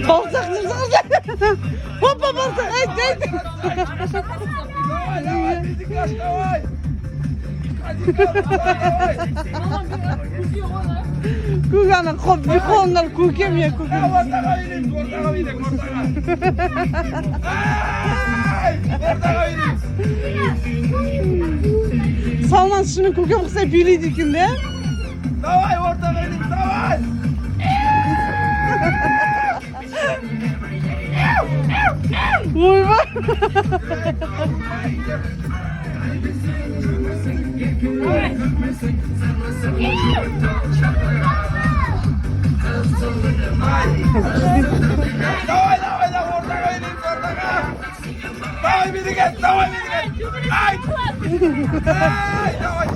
Balsak olacak. Hoppa balsak. Haydi. Давай, давай, Петикаш, давай! Kugana kop bir kollar kukem ya kukem. Ortaga ineyim, ortaga ineyim, ortaga. Ortaga ineyim. Salman şunu kukem kısa pili dikinde. Давай, ortaga ineyim, давай! Vurma. Давай, давай, давай, ortaga ineyim, ortaga. Давай, beni geç, давай, beni geç. Ay! Ay, давай.